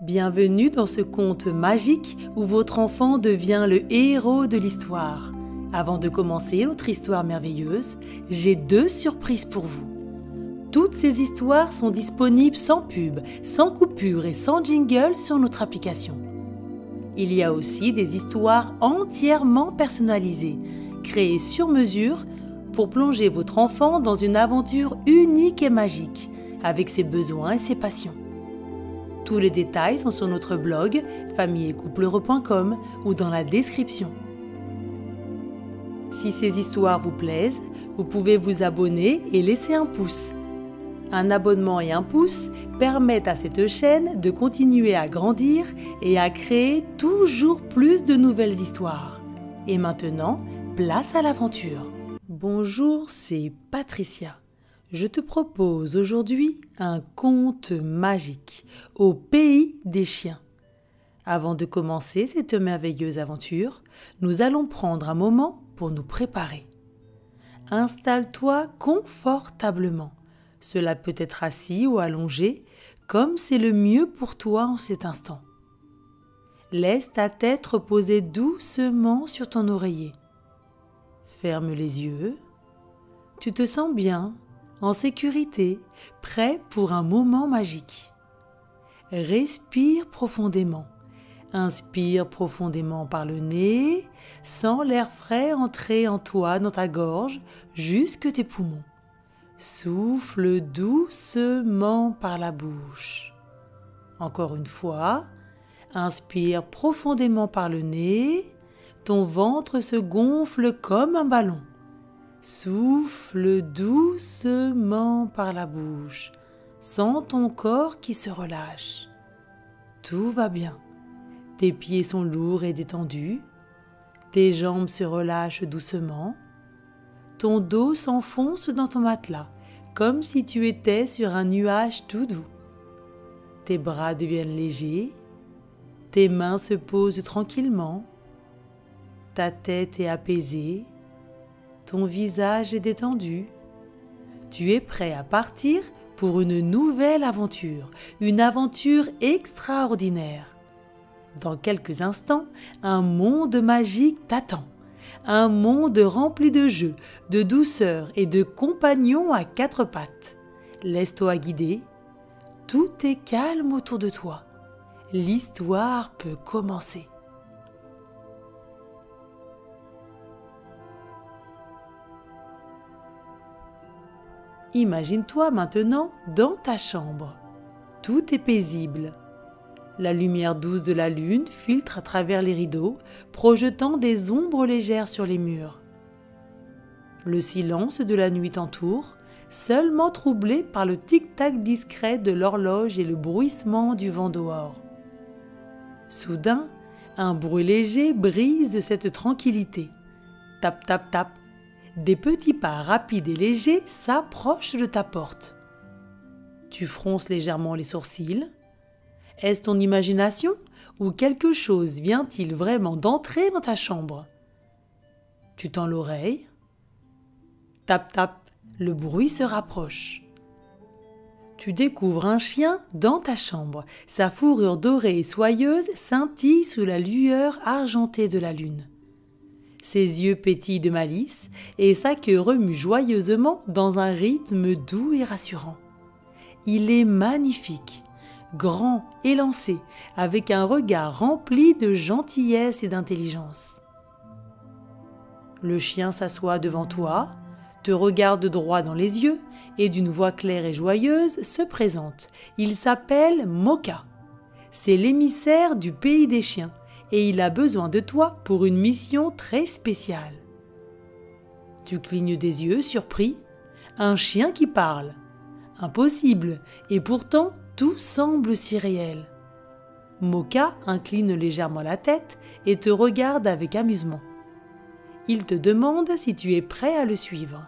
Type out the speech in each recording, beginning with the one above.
Bienvenue dans ce conte magique où votre enfant devient le héros de l'histoire. Avant de commencer notre histoire merveilleuse, j'ai 2 surprises pour vous. Toutes ces histoires sont disponibles sans pub, sans coupure et sans jingle sur notre application. Il y a aussi des histoires entièrement personnalisées, créées sur mesure pour plonger votre enfant dans une aventure unique et magique, avec ses besoins et ses passions. Tous les détails sont sur notre blog familleetcoupleheureux.com ou dans la description. Si ces histoires vous plaisent, vous pouvez vous abonner et laisser un pouce. Un abonnement et un pouce permettent à cette chaîne de continuer à grandir et à créer toujours plus de nouvelles histoires. Et maintenant, place à l'aventure. Bonjour, c'est Patricia. Je te propose aujourd'hui un conte magique au pays des chiens. Avant de commencer cette merveilleuse aventure, nous allons prendre un moment pour nous préparer. Installe-toi confortablement. Cela peut être assis ou allongé, comme c'est le mieux pour toi en cet instant. Laisse ta tête reposer doucement sur ton oreiller. Ferme les yeux. Tu te sens bien, en sécurité, prêt pour un moment magique. Respire profondément. Inspire profondément par le nez, sens l'air frais entrer en toi dans ta gorge jusque tes poumons. Souffle doucement par la bouche. Encore une fois, inspire profondément par le nez, ton ventre se gonfle comme un ballon. Souffle doucement par la bouche. Sens ton corps qui se relâche. Tout va bien. Tes pieds sont lourds et détendus. Tes jambes se relâchent doucement. Ton dos s'enfonce dans ton matelas, comme si tu étais sur un nuage tout doux. Tes bras deviennent légers. Tes mains se posent tranquillement. Ta tête est apaisée. Ton visage est détendu. Tu es prêt à partir pour une nouvelle aventure, une aventure extraordinaire. Dans quelques instants, un monde magique t'attend. Un monde rempli de jeux, de douceur et de compagnons à 4 pattes. Laisse-toi guider. Tout est calme autour de toi. L'histoire peut commencer. Imagine-toi maintenant dans ta chambre. Tout est paisible. La lumière douce de la lune filtre à travers les rideaux, projetant des ombres légères sur les murs. Le silence de la nuit t'entoure, seulement troublé par le tic-tac discret de l'horloge et le bruissement du vent dehors. Soudain, un bruit léger brise cette tranquillité. Tap, tap, tap. Des petits pas rapides et légers s'approchent de ta porte. Tu fronces légèrement les sourcils. Est-ce ton imagination ou quelque chose vient-il vraiment d'entrer dans ta chambre? Tu tends l'oreille. Tap tap, le bruit se rapproche. Tu découvres un chien dans ta chambre. Sa fourrure dorée et soyeuse scintille sous la lueur argentée de la lune. Ses yeux pétillent de malice et sa queue remue joyeusement dans un rythme doux et rassurant. Il est magnifique, grand, élancé, avec un regard rempli de gentillesse et d'intelligence. Le chien s'assoit devant toi, te regarde droit dans les yeux et d'une voix claire et joyeuse se présente. Il s'appelle Moka. C'est l'émissaire du pays des chiens. Et il a besoin de toi pour une mission très spéciale. Tu clignes des yeux, surpris. Un chien qui parle. Impossible, et pourtant tout semble si réel. Moka incline légèrement la tête et te regarde avec amusement. Il te demande si tu es prêt à le suivre.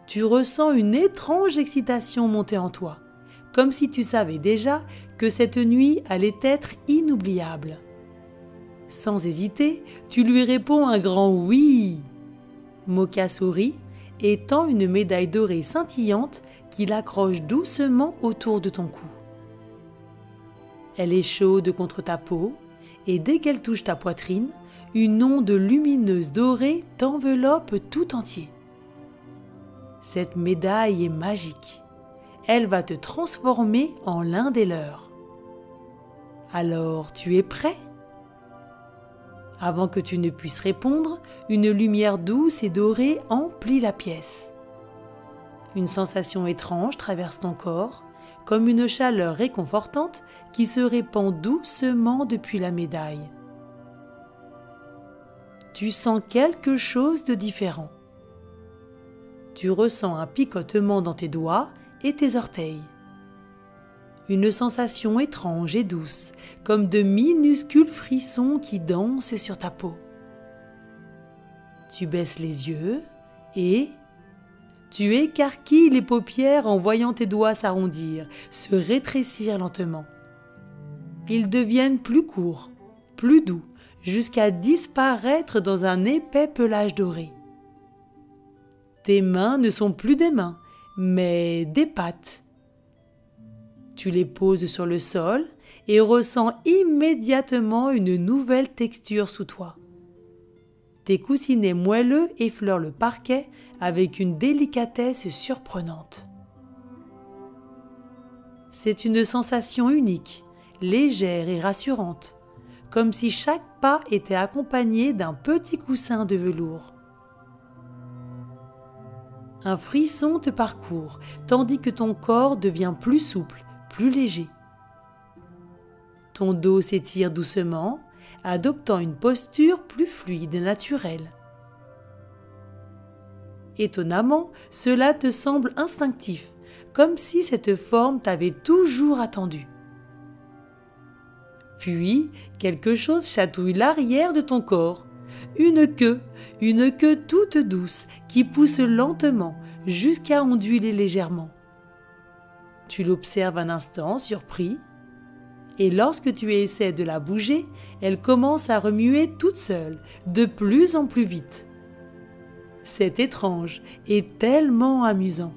Tu ressens une étrange excitation monter en toi, comme si tu savais déjà que cette nuit allait être inoubliable. Sans hésiter, tu lui réponds un grand oui. Moka sourit et tend une médaille dorée scintillante qu'il accroche doucement autour de ton cou. Elle est chaude contre ta peau et dès qu'elle touche ta poitrine, une onde lumineuse dorée t'enveloppe tout entier. Cette médaille est magique. Elle va te transformer en l'un des leurs. Alors, tu es prêt ? Avant que tu ne puisses répondre, une lumière douce et dorée emplit la pièce. Une sensation étrange traverse ton corps, comme une chaleur réconfortante qui se répand doucement depuis la médaille. Tu sens quelque chose de différent. Tu ressens un picotement dans tes doigts et tes orteils. Une sensation étrange et douce, comme de minuscules frissons qui dansent sur ta peau. Tu baisses les yeux et tu écarquilles les paupières en voyant tes doigts s'arrondir, se rétrécir lentement. Ils deviennent plus courts, plus doux, jusqu'à disparaître dans un épais pelage doré. Tes mains ne sont plus des mains, mais des pattes. Tu les poses sur le sol et ressens immédiatement une nouvelle texture sous toi. Tes coussinets moelleux effleurent le parquet avec une délicatesse surprenante. C'est une sensation unique, légère et rassurante, comme si chaque pas était accompagné d'un petit coussin de velours. Un frisson te parcourt, tandis que ton corps devient plus souple, plus léger. Ton dos s'étire doucement, adoptant une posture plus fluide et naturelle. Étonnamment, cela te semble instinctif, comme si cette forme t'avait toujours attendu. Puis, quelque chose chatouille l'arrière de ton corps. Une queue toute douce qui pousse lentement jusqu'à onduler légèrement. Tu l'observes un instant, surpris, et lorsque tu essaies de la bouger, elle commence à remuer toute seule, de plus en plus vite. C'est étrange et tellement amusant.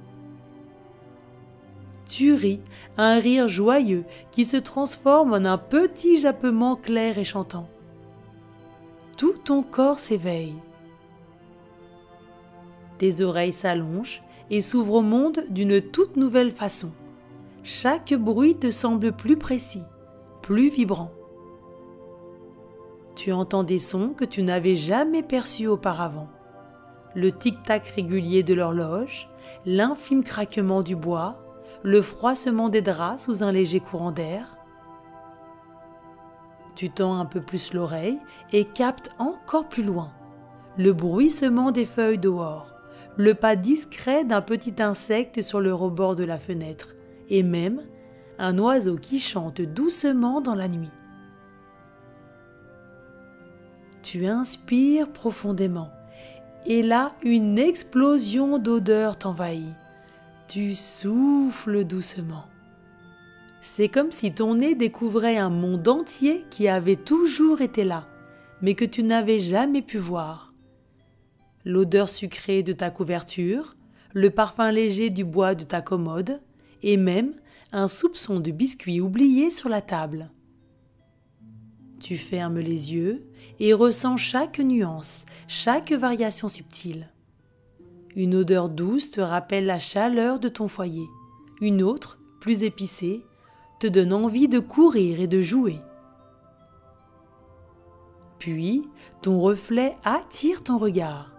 Tu ris, un rire joyeux qui se transforme en un petit jappement clair et chantant. Tout ton corps s'éveille. Tes oreilles s'allongent et s'ouvrent au monde d'une toute nouvelle façon. Chaque bruit te semble plus précis, plus vibrant. Tu entends des sons que tu n'avais jamais perçus auparavant. Le tic-tac régulier de l'horloge, l'infime craquement du bois, le froissement des draps sous un léger courant d'air. Tu tends un peu plus l'oreille et captes encore plus loin le bruissement des feuilles dehors, le pas discret d'un petit insecte sur le rebord de la fenêtre et même un oiseau qui chante doucement dans la nuit. Tu inspires profondément et là, une explosion d'odeurs t'envahit. Tu souffles doucement. C'est comme si ton nez découvrait un monde entier qui avait toujours été là, mais que tu n'avais jamais pu voir. L'odeur sucrée de ta couverture, le parfum léger du bois de ta commode, et même un soupçon de biscuit oublié sur la table. Tu fermes les yeux et ressens chaque nuance, chaque variation subtile. Une odeur douce te rappelle la chaleur de ton foyer. Une autre, plus épicée, te donne envie de courir et de jouer. Puis, ton reflet attire ton regard.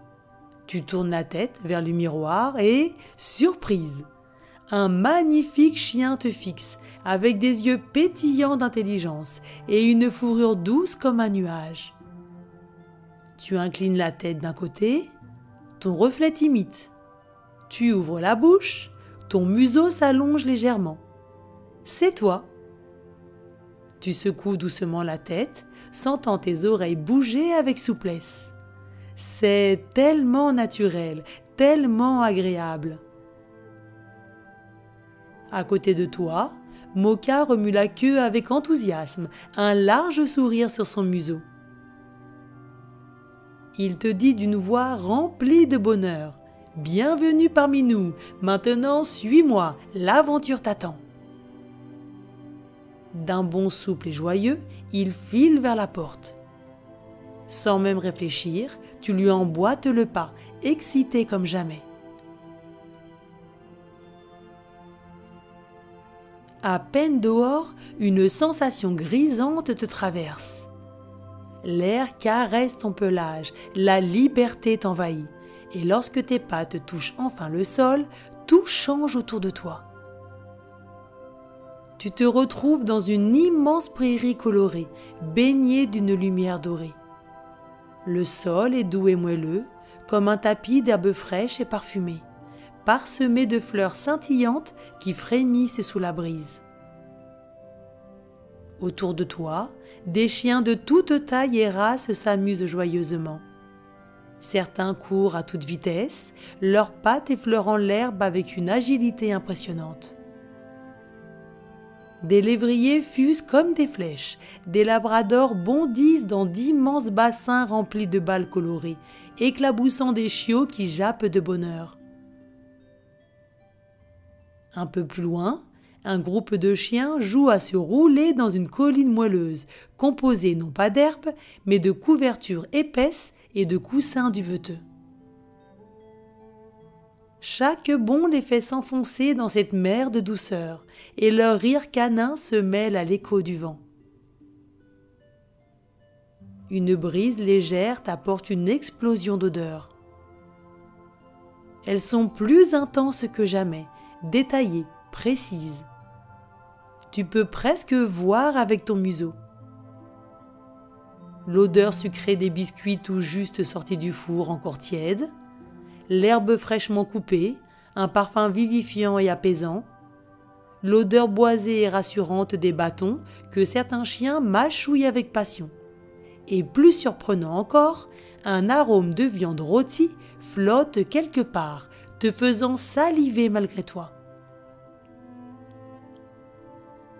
Tu tournes la tête vers le miroir et, surprise, un magnifique chien te fixe avec des yeux pétillants d'intelligence et une fourrure douce comme un nuage. Tu inclines la tête d'un côté, ton reflet t'imite. Tu ouvres la bouche, ton museau s'allonge légèrement. C'est toi. Tu secoues doucement la tête, sentant tes oreilles bouger avec souplesse. C'est tellement naturel, tellement agréable. À côté de toi, Mocha remue la queue avec enthousiasme, un large sourire sur son museau. Il te dit d'une voix remplie de bonheur. « Bienvenue parmi nous, maintenant suis-moi, l'aventure t'attend. » D'un bond souple et joyeux, il file vers la porte. Sans même réfléchir, tu lui emboîtes le pas, excité comme jamais. À peine dehors, une sensation grisante te traverse. L'air caresse ton pelage, la liberté t'envahit. Et lorsque tes pattes touchent enfin le sol, tout change autour de toi. Tu te retrouves dans une immense prairie colorée, baignée d'une lumière dorée. Le sol est doux et moelleux, comme un tapis d'herbes fraîches et parfumées, parsemé de fleurs scintillantes qui frémissent sous la brise. Autour de toi, des chiens de toute taille et race s'amusent joyeusement. Certains courent à toute vitesse, leurs pattes effleurant l'herbe avec une agilité impressionnante. Des lévriers fusent comme des flèches, des labradors bondissent dans d'immenses bassins remplis de balles colorées, éclaboussant des chiots qui jappent de bonheur. Un peu plus loin, un groupe de chiens joue à se rouler dans une colline moelleuse, composée non pas d'herbes, mais de couvertures épaisses et de coussins duveteux. Chaque bond les fait s'enfoncer dans cette mer de douceur, et leur rire canin se mêle à l'écho du vent. Une brise légère t'apporte une explosion d'odeurs. Elles sont plus intenses que jamais, détaillées, précises. Tu peux presque voir avec ton museau. L'odeur sucrée des biscuits tout juste sortis du four encore tiède, l'herbe fraîchement coupée, un parfum vivifiant et apaisant, l'odeur boisée et rassurante des bâtons que certains chiens mâchouillent avec passion, et plus surprenant encore, un arôme de viande rôtie flotte quelque part, te faisant saliver malgré toi.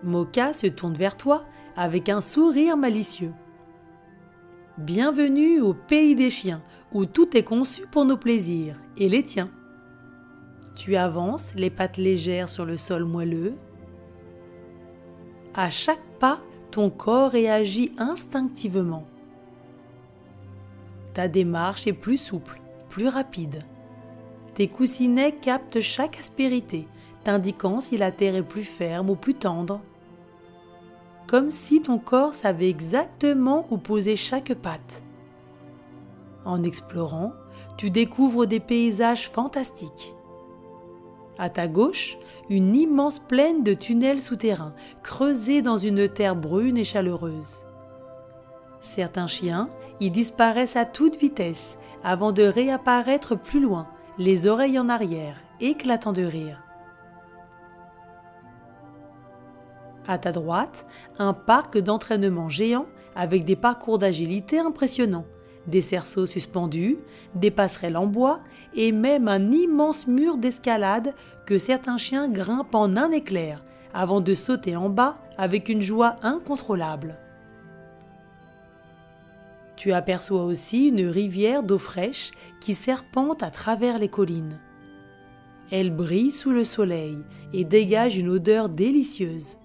Moka se tourne vers toi avec un sourire malicieux. Bienvenue au pays des chiens, où tout est conçu pour nos plaisirs, et les tiens. Tu avances, les pattes légères sur le sol moelleux. À chaque pas, ton corps réagit instinctivement. Ta démarche est plus souple, plus rapide. Tes coussinets captent chaque aspérité, t'indiquant si la terre est plus ferme ou plus tendre. Comme si ton corps savait exactement où poser chaque patte. En explorant, tu découvres des paysages fantastiques. À ta gauche, une immense plaine de tunnels souterrains, creusés dans une terre brune et chaleureuse. Certains chiens y disparaissent à toute vitesse, avant de réapparaître plus loin, les oreilles en arrière, éclatant de rire. À ta droite, un parc d'entraînement géant avec des parcours d'agilité impressionnants, des cerceaux suspendus, des passerelles en bois et même un immense mur d'escalade que certains chiens grimpent en un éclair avant de sauter en bas avec une joie incontrôlable. Tu aperçois aussi une rivière d'eau fraîche qui serpente à travers les collines. Elle brille sous le soleil et dégage une odeur délicieuse.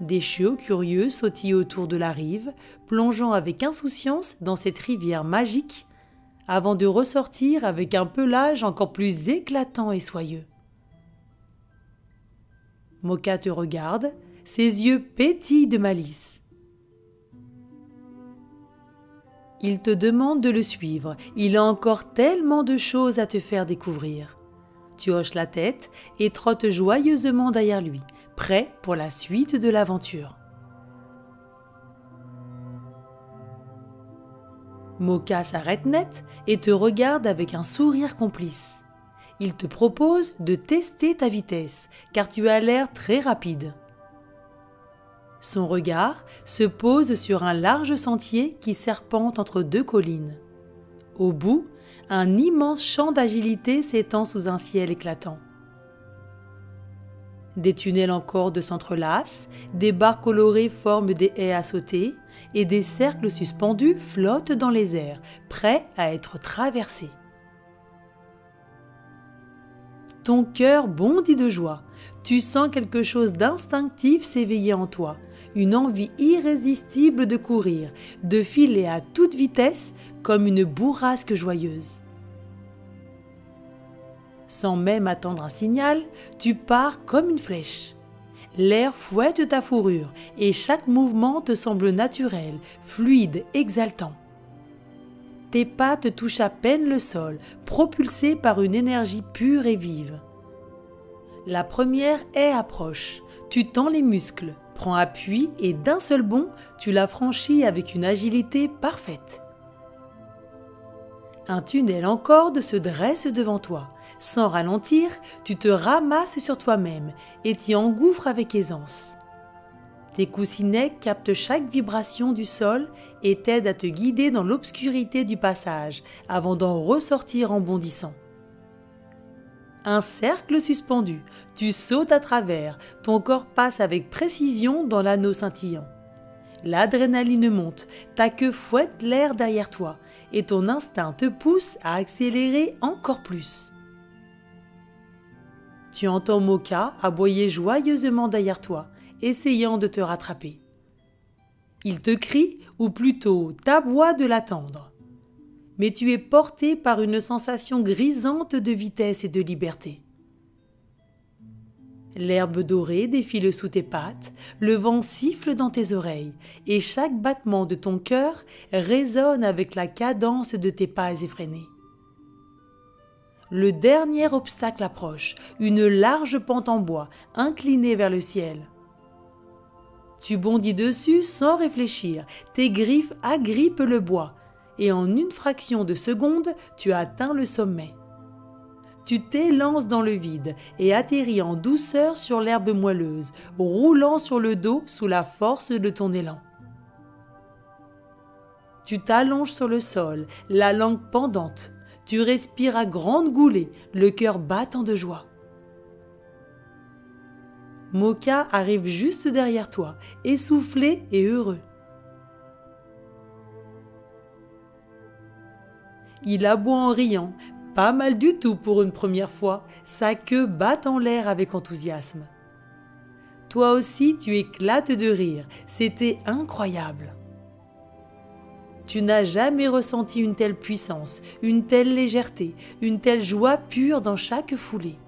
Des chiots curieux sautillent autour de la rive, plongeant avec insouciance dans cette rivière magique, avant de ressortir avec un pelage encore plus éclatant et soyeux. Moka te regarde, ses yeux pétillent de malice. Il te demande de le suivre, il a encore tellement de choses à te faire découvrir. Tu hoches la tête et trottes joyeusement derrière lui, prêt pour la suite de l'aventure. Moka s'arrête net et te regarde avec un sourire complice. Il te propose de tester ta vitesse, car tu as l'air très rapide. Son regard se pose sur un large sentier qui serpente entre deux collines. Au bout, un immense champ d'agilité s'étend sous un ciel éclatant. Des tunnels en corde s'entrelacent, des barres colorées forment des haies à sauter et des cercles suspendus flottent dans les airs, prêts à être traversés. Ton cœur bondit de joie. tu sens quelque chose d'instinctif s'éveiller en toi, une envie irrésistible de courir, de filer à toute vitesse comme une bourrasque joyeuse. Sans même attendre un signal, tu pars comme une flèche. L'air fouette ta fourrure et chaque mouvement te semble naturel, fluide, exaltant. Tes pattes touchent à peine le sol, propulsées par une énergie pure et vive. La première haie approche, tu tends les muscles, prends appui et d'un seul bond, tu la franchis avec une agilité parfaite. Un tunnel en corde se dresse devant toi. Sans ralentir, tu te ramasses sur toi-même et t'y engouffres avec aisance. Tes coussinets captent chaque vibration du sol et t'aident à te guider dans l'obscurité du passage avant d'en ressortir en bondissant. Un cercle suspendu, tu sautes à travers, ton corps passe avec précision dans l'anneau scintillant. L'adrénaline monte, ta queue fouette l'air derrière toi et ton instinct te pousse à accélérer encore plus. Tu entends Moka aboyer joyeusement derrière toi, essayant de te rattraper. Il te crie, ou plutôt t'aboie de l'attendre. Mais tu es porté par une sensation grisante de vitesse et de liberté. L'herbe dorée défile sous tes pattes, le vent siffle dans tes oreilles, et chaque battement de ton cœur résonne avec la cadence de tes pas effrénés. Le dernier obstacle approche, une large pente en bois, inclinée vers le ciel. Tu bondis dessus sans réfléchir, tes griffes agrippent le bois, et en une fraction de seconde, tu atteins le sommet. Tu t'élances dans le vide et atterris en douceur sur l'herbe moelleuse, roulant sur le dos sous la force de ton élan. Tu t'allonges sur le sol, la langue pendante. Tu respires à grandes goulées, le cœur battant de joie. Moka arrive juste derrière toi, essoufflé et heureux. Il aboie en riant, pas mal du tout pour une première fois, sa queue bat en l'air avec enthousiasme. Toi aussi tu éclates de rire, c'était incroyable. Tu n'as jamais ressenti une telle puissance, une telle légèreté, une telle joie pure dans chaque foulée.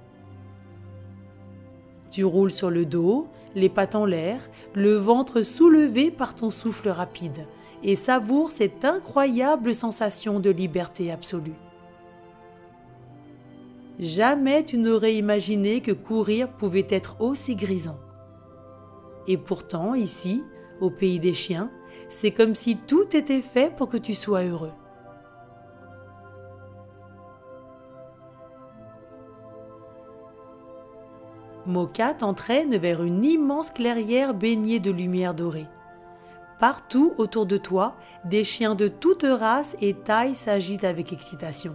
Tu roules sur le dos, les pattes en l'air, le ventre soulevé par ton souffle rapide, et savoures cette incroyable sensation de liberté absolue. Jamais tu n'aurais imaginé que courir pouvait être aussi grisant. Et pourtant, ici, au pays des chiens, c'est comme si tout était fait pour que tu sois heureux. Moka t'entraîne vers une immense clairière baignée de lumière dorée. Partout autour de toi, des chiens de toute race et taille s'agitent avec excitation.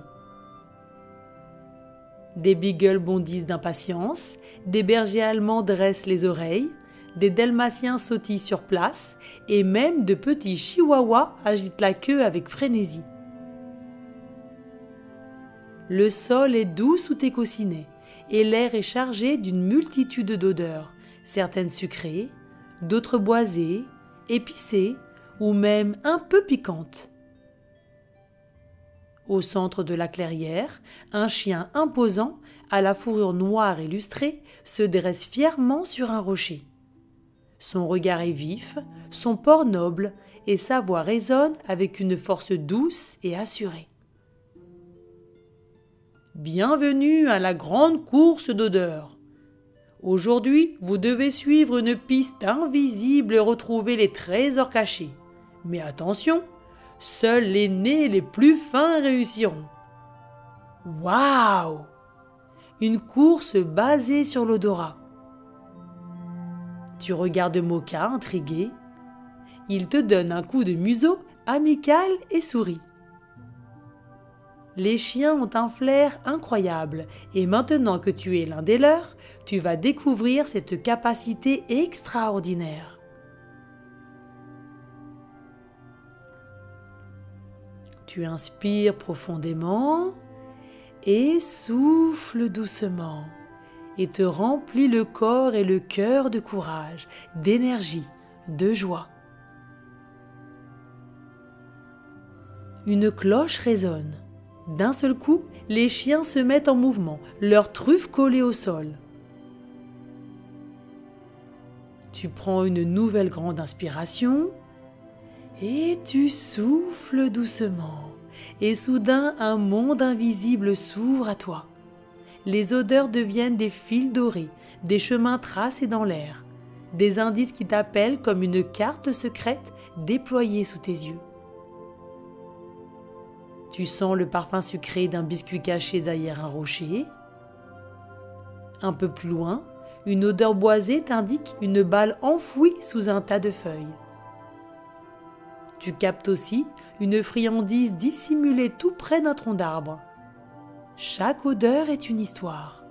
Des beagles bondissent d'impatience, des bergers allemands dressent les oreilles, des dalmatiens sautillent sur place et même de petits chihuahuas agitent la queue avec frénésie. Le sol est doux sous tes coussinets et l'air est chargé d'une multitude d'odeurs, certaines sucrées, d'autres boisées, épicées ou même un peu piquantes. Au centre de la clairière, un chien imposant, à la fourrure noire et lustrée, se dresse fièrement sur un rocher. Son regard est vif, son port noble, et sa voix résonne avec une force douce et assurée. Bienvenue à la grande course d'odeurs. Aujourd'hui, vous devez suivre une piste invisible et retrouver les trésors cachés. Mais attention, seuls les nez les plus fins réussiront. Waouh! Une course basée sur l'odorat. Tu regardes Moka intrigué. Il te donne un coup de museau amical et sourit. Les chiens ont un flair incroyable et maintenant que tu es l'un des leurs, tu vas découvrir cette capacité extraordinaire. Tu inspires profondément et souffles doucement. et te remplit le corps et le cœur de courage, d'énergie, de joie. Une cloche résonne. D'un seul coup, les chiens se mettent en mouvement, leurs truffes collées au sol. Tu prends une nouvelle grande inspiration et tu souffles doucement. Et soudain, un monde invisible s'ouvre à toi. Les odeurs deviennent des fils dorés, des chemins tracés dans l'air, des indices qui t'appellent comme une carte secrète déployée sous tes yeux. Tu sens le parfum sucré d'un biscuit caché derrière un rocher. Un peu plus loin, une odeur boisée t'indique une balle enfouie sous un tas de feuilles. Tu captes aussi une friandise dissimulée tout près d'un tronc d'arbre. Chaque odeur est une histoire.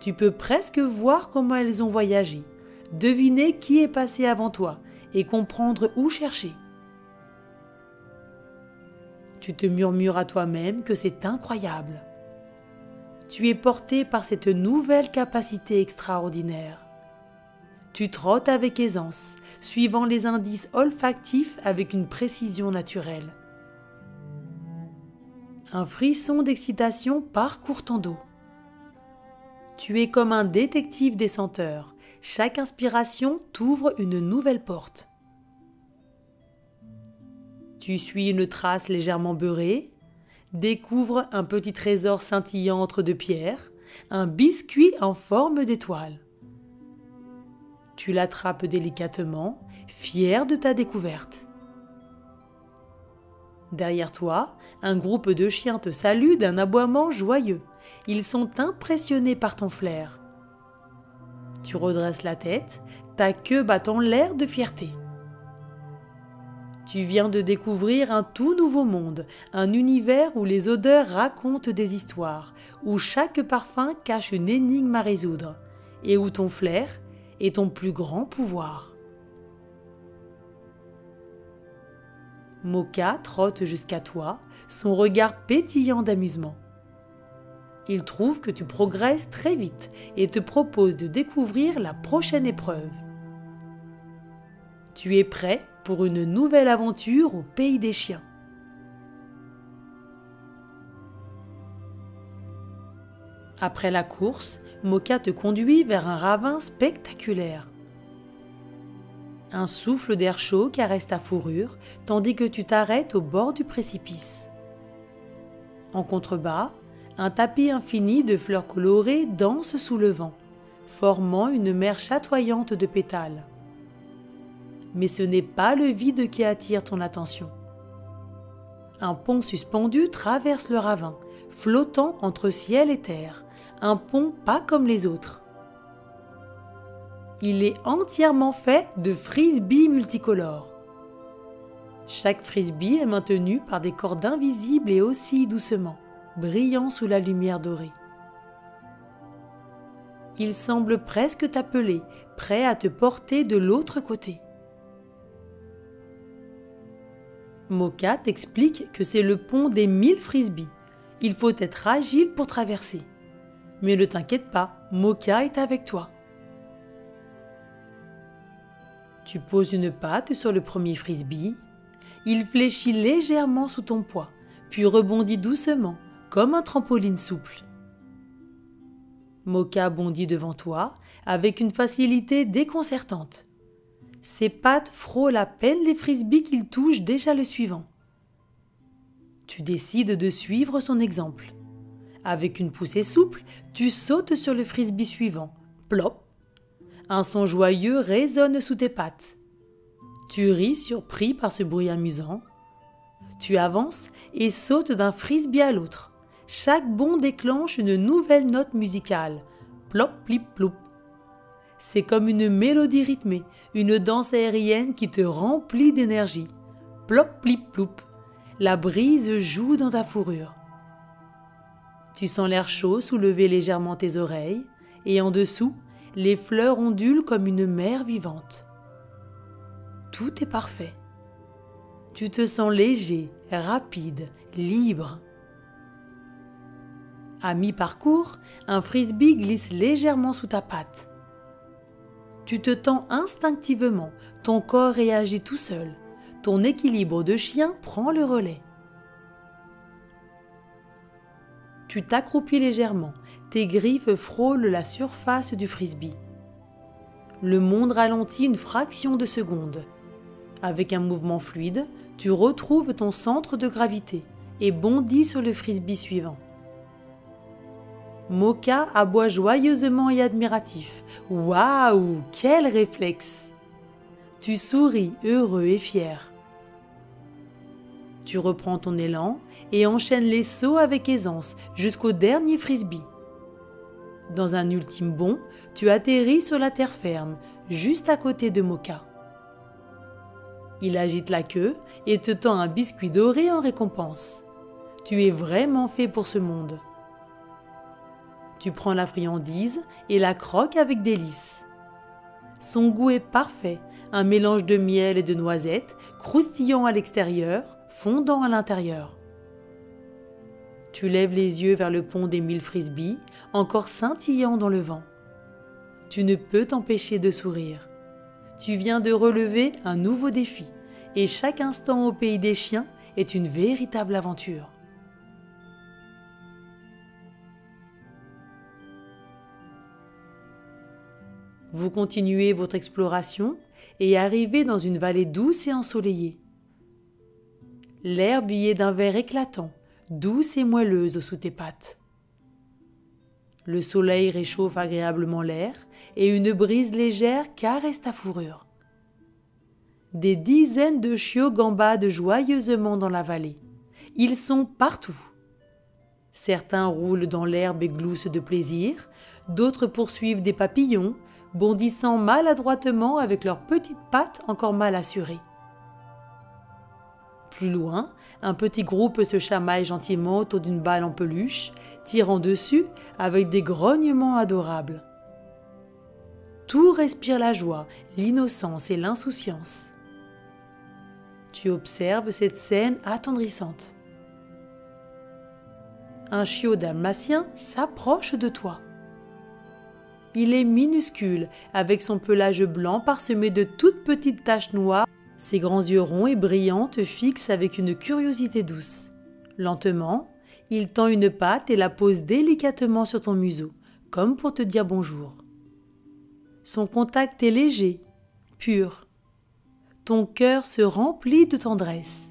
Tu peux presque voir comment elles ont voyagé, deviner qui est passé avant toi et comprendre où chercher. Tu te murmures à toi-même que c'est incroyable. Tu es porté par cette nouvelle capacité extraordinaire. Tu trottes avec aisance, suivant les indices olfactifs avec une précision naturelle. Un frisson d'excitation parcourt ton dos. Tu es comme un détective des senteurs. Chaque inspiration t'ouvre une nouvelle porte. Tu suis une trace légèrement beurrée, découvre un petit trésor scintillant entre deux pierres, un biscuit en forme d'étoile. Tu l'attrapes délicatement, fier de ta découverte. Derrière toi, un groupe de chiens te salue d'un aboiement joyeux. Ils sont impressionnés par ton flair. Tu redresses la tête, ta queue bat en l'air de fierté. Tu viens de découvrir un tout nouveau monde, un univers où les odeurs racontent des histoires, où chaque parfum cache une énigme à résoudre, et où ton flair est ton plus grand pouvoir. Moka trotte jusqu'à toi, son regard pétillant d'amusement. Il trouve que tu progresses très vite et te propose de découvrir la prochaine épreuve. Tu es prêt pour une nouvelle aventure au pays des chiens. Après la course, Moka te conduit vers un ravin spectaculaire. Un souffle d'air chaud caresse ta fourrure, tandis que tu t'arrêtes au bord du précipice. En contrebas, un tapis infini de fleurs colorées danse sous le vent, formant une mer chatoyante de pétales. Mais ce n'est pas le vide qui attire ton attention. Un pont suspendu traverse le ravin, flottant entre ciel et terre, un pont pas comme les autres. Il est entièrement fait de frisbees multicolores. Chaque frisbee est maintenu par des cordes invisibles et oscille doucement, brillant sous la lumière dorée. Il semble presque t'appeler, prêt à te porter de l'autre côté. Moka t'explique que c'est le pont des 1000 frisbees. Il faut être agile pour traverser. Mais ne t'inquiète pas, Moka est avec toi. Tu poses une patte sur le premier frisbee. Il fléchit légèrement sous ton poids, puis rebondit doucement, comme un trampoline souple. Moka bondit devant toi avec une facilité déconcertante. Ses pattes frôlent à peine les frisbees qu'il touche déjà le suivant. Tu décides de suivre son exemple. Avec une poussée souple, tu sautes sur le frisbee suivant. Plop! Un son joyeux résonne sous tes pattes. Tu ris surpris par ce bruit amusant. Tu avances et sautes d'un frisbee à l'autre. Chaque bond déclenche une nouvelle note musicale. Plop, plip, ploup. C'est comme une mélodie rythmée, une danse aérienne qui te remplit d'énergie. Plop, plip, ploup. La brise joue dans ta fourrure. Tu sens l'air chaud soulever légèrement tes oreilles, et en dessous, les fleurs ondulent comme une mer vivante. Tout est parfait. Tu te sens léger, rapide, libre. À mi-parcours, un frisbee glisse légèrement sous ta patte. Tu te tends instinctivement, ton corps réagit tout seul. Ton équilibre de chien prend le relais. Tu t'accroupis légèrement, tes griffes frôlent la surface du frisbee. Le monde ralentit une fraction de seconde. Avec un mouvement fluide, tu retrouves ton centre de gravité et bondis sur le frisbee suivant. Mocha aboie joyeusement et admiratif. Waouh, quel réflexe! Tu souris, heureux et fier. Tu reprends ton élan et enchaînes les sauts avec aisance jusqu'au dernier frisbee. Dans un ultime bond, tu atterris sur la terre ferme, juste à côté de Mocha. Il agite la queue et te tend un biscuit doré en récompense. Tu es vraiment fait pour ce monde. Tu prends la friandise et la croques avec délice. Son goût est parfait, un mélange de miel et de noisettes, croustillant à l'extérieur, fondant à l'intérieur. Tu lèves les yeux vers le pont des 1000 frisbees, encore scintillant dans le vent. Tu ne peux t'empêcher de sourire. Tu viens de relever un nouveau défi, et chaque instant au pays des chiens est une véritable aventure. Vous continuez votre exploration et arrivez dans une vallée douce et ensoleillée. L'herbe y est d'un vert éclatant, douce et moelleuse sous tes pattes. Le soleil réchauffe agréablement l'air et une brise légère caresse ta fourrure. Des dizaines de chiots gambadent joyeusement dans la vallée. Ils sont partout. Certains roulent dans l'herbe et gloussent de plaisir, d'autres poursuivent des papillons, bondissant maladroitement avec leurs petites pattes encore mal assurées. Plus loin, un petit groupe se chamaille gentiment autour d'une balle en peluche, tirant dessus avec des grognements adorables. Tout respire la joie, l'innocence et l'insouciance. Tu observes cette scène attendrissante. Un chiot dalmatien s'approche de toi. Il est minuscule, avec son pelage blanc parsemé de toutes petites taches noires. Ses grands yeux ronds et brillants te fixent avec une curiosité douce. Lentement, il tend une patte et la pose délicatement sur ton museau, comme pour te dire bonjour. Son contact est léger, pur. Ton cœur se remplit de tendresse.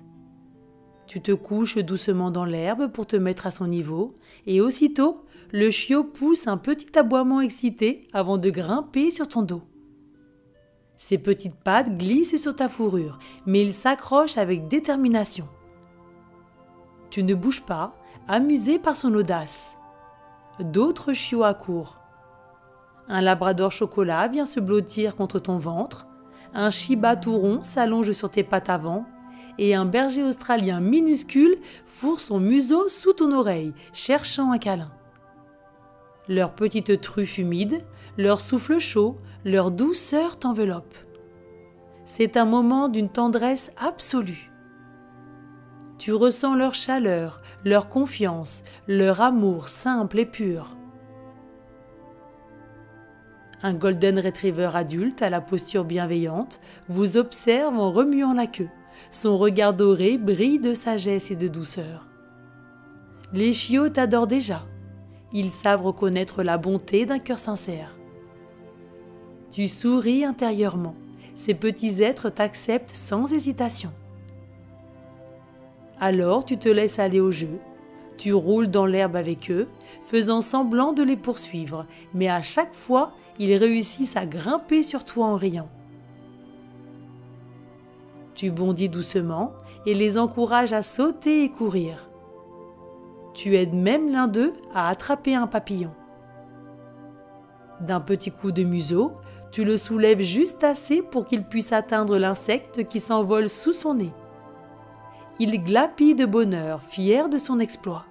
Tu te couches doucement dans l'herbe pour te mettre à son niveau, et aussitôt, le chiot pousse un petit aboiement excité avant de grimper sur ton dos. Ses petites pattes glissent sur ta fourrure, mais il s'accroche avec détermination. Tu ne bouges pas, amusé par son audace. D'autres chiots accourent. Un labrador chocolat vient se blottir contre ton ventre, un shiba tout rond s'allonge sur tes pattes avant, et un berger australien minuscule fourre son museau sous ton oreille, cherchant un câlin. Leurs petites truffes humides, leur souffle chaud, leur douceur t'enveloppe. C'est un moment d'une tendresse absolue. Tu ressens leur chaleur, leur confiance, leur amour simple et pur. Un golden retriever adulte à la posture bienveillante vous observe en remuant la queue. Son regard doré brille de sagesse et de douceur. Les chiots t'adorent déjà. Ils savent reconnaître la bonté d'un cœur sincère. Tu souris intérieurement. Ces petits êtres t'acceptent sans hésitation. Alors tu te laisses aller au jeu. Tu roules dans l'herbe avec eux, faisant semblant de les poursuivre, mais à chaque fois, ils réussissent à grimper sur toi en riant. Tu bondis doucement et les encourages à sauter et courir. Tu aides même l'un d'eux à attraper un papillon. D'un petit coup de museau, tu le soulèves juste assez pour qu'il puisse atteindre l'insecte qui s'envole sous son nez. Il glapit de bonheur, fier de son exploit.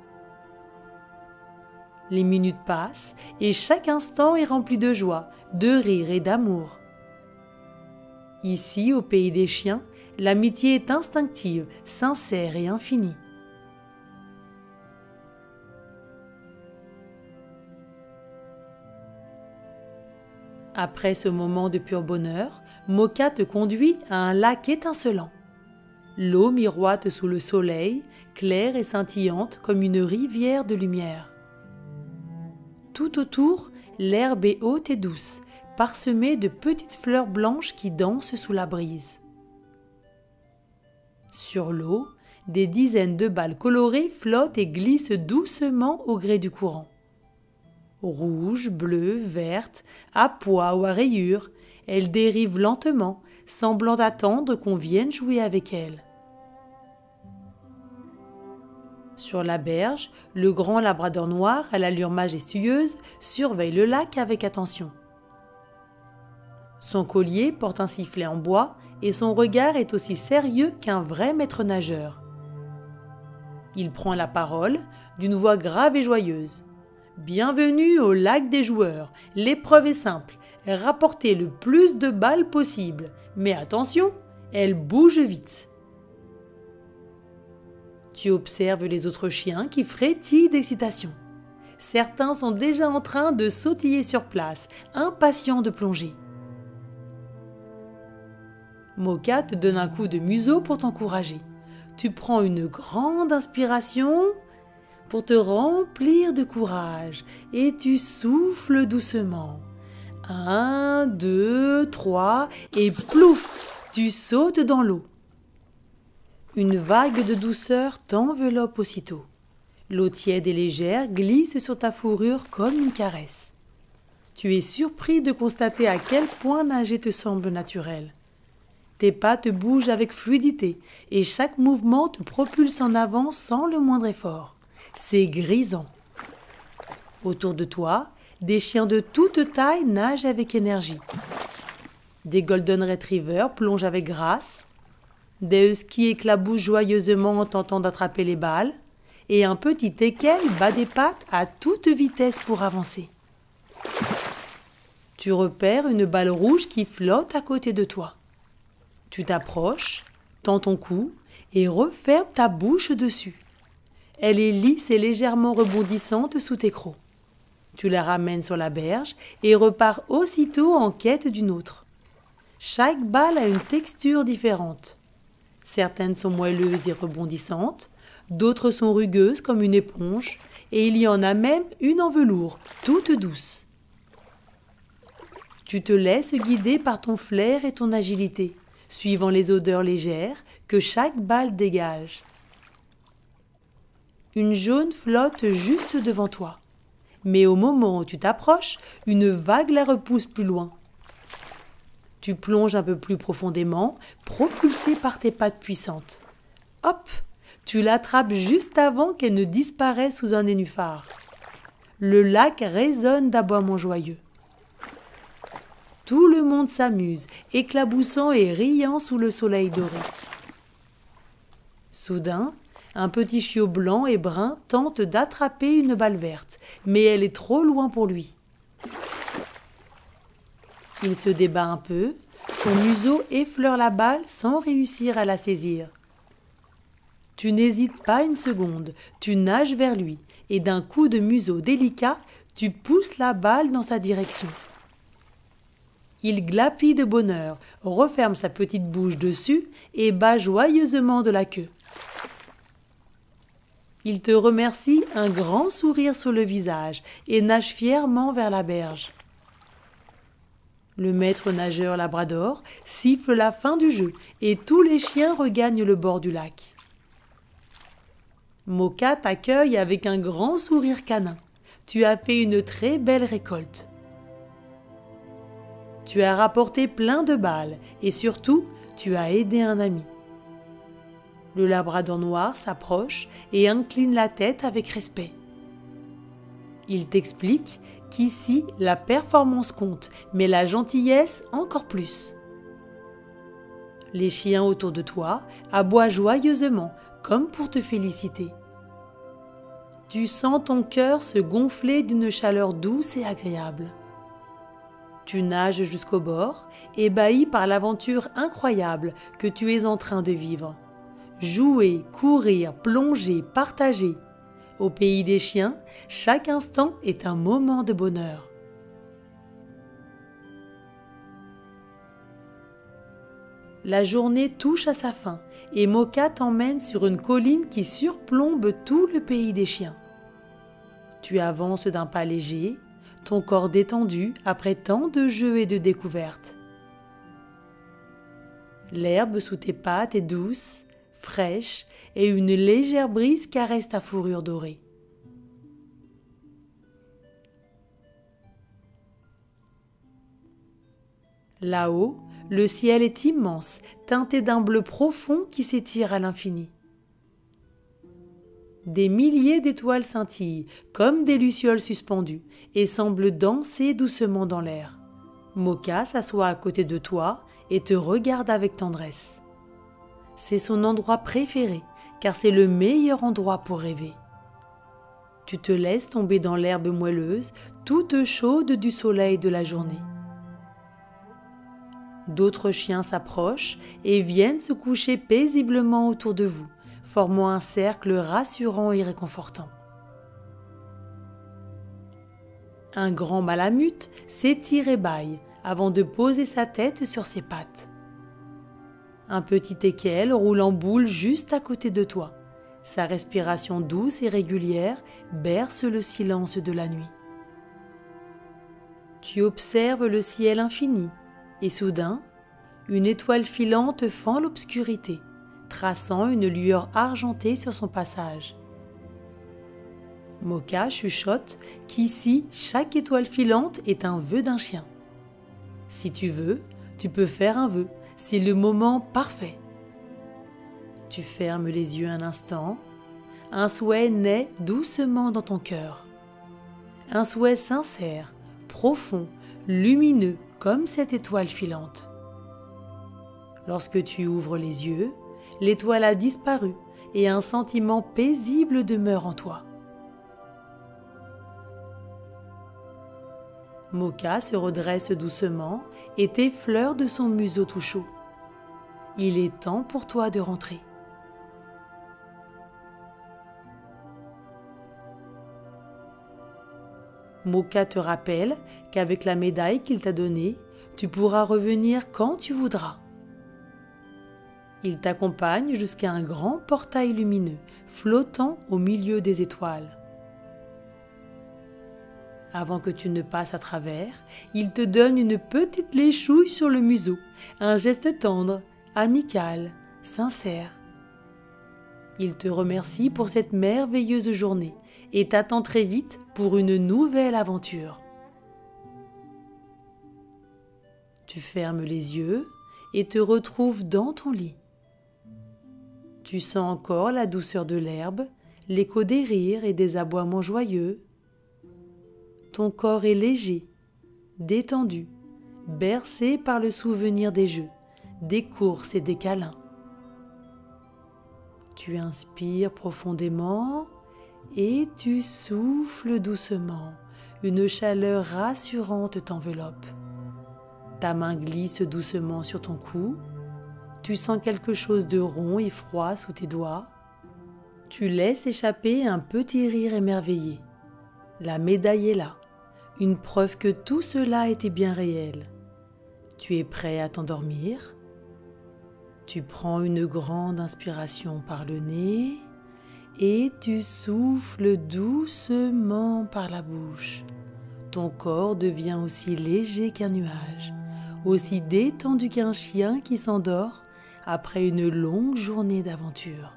Les minutes passent et chaque instant est rempli de joie, de rire et d'amour. Ici, au pays des chiens, l'amitié est Après ce moment de pur bonheur, Moka te conduit à un lac étincelant. L'eau miroite sous le soleil, claire et scintillante comme une rivière de lumière. Tout autour, l'herbe est haute et douce, parsemée de petites fleurs blanches qui dansent sous la brise. Sur l'eau, des dizaines de balles colorées flottent et glissent doucement au gré du courant. Rouges, bleues, vertes, à pois ou à rayures, elles dérivent lentement, semblant attendre qu'on vienne jouer avec elles. Sur la berge, le grand labrador noir, à l'allure majestueuse, surveille le lac avec attention. Son collier porte un sifflet en bois et son regard est aussi sérieux qu'un vrai maître nageur. Il prend la parole d'une voix grave et joyeuse. « Bienvenue au lac des joueurs. L'épreuve est simple. Rapportez le plus de balles possible. Mais attention, elles bougent vite. » Tu observes les autres chiens qui frétillent d'excitation. Certains sont déjà en train de sautiller sur place, impatients de plonger. Moka te donne un coup de museau pour t'encourager. Tu prends une grande inspiration pour te remplir de courage et tu souffles doucement. 1, 2, 3 et plouf, tu sautes dans l'eau. Une vague de douceur t'enveloppe aussitôt. L'eau tiède et légère glisse sur ta fourrure comme une caresse. Tu es surpris de constater à quel point nager te semble naturel. Tes pattes bougent avec fluidité et chaque mouvement te propulse en avant sans le moindre effort. C'est grisant. Autour de toi, des chiens de toute taille nagent avec énergie. Des golden retrievers plongent avec grâce. Des huskies éclaboussent joyeusement en tentant d'attraper les balles. Et un petit teckel bat des pattes à toute vitesse pour avancer. Tu repères une balle rouge qui flotte à côté de toi. Tu t'approches, tends ton cou et refermes ta bouche dessus. Elle est lisse et légèrement rebondissante sous tes crocs. Tu la ramènes sur la berge et repars aussitôt en quête d'une autre. Chaque balle a une texture différente. Certaines sont moelleuses et rebondissantes, d'autres sont rugueuses comme une éponge, et il y en a même une en velours, toute douce. Tu te laisses guider par ton flair et ton agilité, suivant les odeurs légères que chaque balle dégage. Une jaune flotte juste devant toi. Mais au moment où tu t'approches, une vague la repousse plus loin. Tu plonges un peu plus profondément, propulsé par tes pattes puissantes. Hop, tu l'attrapes juste avant qu'elle ne disparaisse sous un nénuphar. Le lac résonne d'aboiements joyeux. Tout le monde s'amuse, éclaboussant et riant sous le soleil doré. Soudain, un petit chiot blanc et brun tente d'attraper une balle verte, mais elle est trop loin pour lui. Il se débat un peu, son museau effleure la balle sans réussir à la saisir. Tu n'hésites pas une seconde, tu nages vers lui et d'un coup de museau délicat, tu pousses la balle dans sa direction. Il glapit de bonheur, referme sa petite bouche dessus et bat joyeusement de la queue. Il te remercie un grand sourire sur le visage et nage fièrement vers la berge. Le maître nageur labrador siffle la fin du jeu et tous les chiens regagnent le bord du lac. Moka t'accueille avec un grand sourire canin. Tu as fait une très belle récolte. Tu as rapporté plein de balles et surtout, tu as aidé un ami. Le labrador noir s'approche et incline la tête avec respect. Il t'explique qu'ici, la performance compte, mais la gentillesse encore plus. Les chiens autour de toi aboient joyeusement, comme pour te féliciter. Tu sens ton cœur se gonfler d'une chaleur douce et agréable. Tu nages jusqu'au bord, ébahi par l'aventure incroyable que tu es en train de vivre. Jouer, courir, plonger, partager. Au pays des chiens, chaque instant est un moment de bonheur. La journée touche à sa fin et Moka t'emmène sur une colline qui surplombe tout le pays des chiens. Tu avances d'un pas léger, ton corps détendu après tant de jeux et de découvertes. L'herbe sous tes pattes est douce, fraîche et une légère brise caresse ta fourrure dorée. Là-haut, le ciel est immense, teinté d'un bleu profond qui s'étire à l'infini. Des milliers d'étoiles scintillent, comme des lucioles suspendues, et semblent danser doucement dans l'air. Moka s'assoit à côté de toi et te regarde avec tendresse. C'est son endroit préféré, car c'est le meilleur endroit pour rêver. Tu te laisses tomber dans l'herbe moelleuse, toute chaude du soleil de la journée. D'autres chiens s'approchent et viennent se coucher paisiblement autour de vous, formant un cercle rassurant et réconfortant. Un grand malamute s'étire et bâille avant de poser sa tête sur ses pattes. Un petit teckel roule en boule juste à côté de toi. Sa respiration douce et régulière berce le silence de la nuit. Tu observes le ciel infini et soudain, une étoile filante fend l'obscurité, traçant une lueur argentée sur son passage. Moka chuchote qu'ici, chaque étoile filante est un vœu d'un chien. Si tu veux, tu peux faire un vœu, c'est le moment parfait. Tu fermes les yeux un instant, un souhait naît doucement dans ton cœur. Un souhait sincère, profond, lumineux comme cette étoile filante. Lorsque tu ouvres les yeux, l'étoile a disparu et un sentiment paisible demeure en toi. Moka se redresse doucement et t'effleure de son museau tout chaud. Il est temps pour toi de rentrer. Moka te rappelle qu'avec la médaille qu'il t'a donnée, tu pourras revenir quand tu voudras. Il t'accompagne jusqu'à un grand portail lumineux, flottant au milieu des étoiles. Avant que tu ne passes à travers, il te donne une petite léchouille sur le museau, un geste tendre, amical, sincère. Il te remercie pour cette merveilleuse journée et t'attend très vite pour une nouvelle aventure. Tu fermes les yeux et te retrouves dans ton lit. Tu sens encore la douceur de l'herbe, l'écho des rires et des aboiements joyeux. Ton corps est léger, détendu, bercé par le souvenir des jeux, des courses et des câlins. Tu inspires profondément et tu souffles doucement. Une chaleur rassurante t'enveloppe. Ta main glisse doucement sur ton cou. Tu sens quelque chose de rond et froid sous tes doigts. Tu laisses échapper un petit rire émerveillé. La médaille est là, une preuve que tout cela était bien réel. Tu es prêt à t'endormir. Tu prends une grande inspiration par le nez et tu souffles doucement par la bouche. Ton corps devient aussi léger qu'un nuage, aussi détendu qu'un chien qui s'endort après une longue journée d'aventure.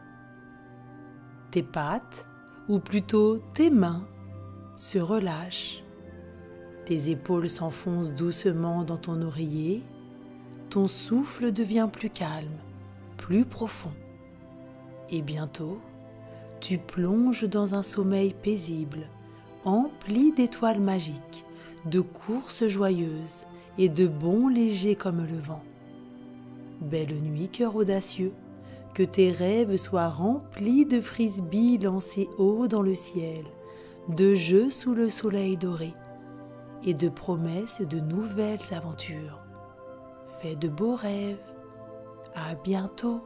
Tes pattes, ou plutôt tes mains, se relâchent. Tes épaules s'enfoncent doucement dans ton oreiller. Ton souffle devient plus calme, plus profond. Et bientôt, tu plonges dans un sommeil paisible, empli d'étoiles magiques, de courses joyeuses et de bonds légers comme le vent. Belle nuit, cœur audacieux, que tes rêves soient remplis de frisbees lancés haut dans le ciel, de jeux sous le soleil doré et de promesses de nouvelles aventures. Fais de beaux rêves. À bientôt.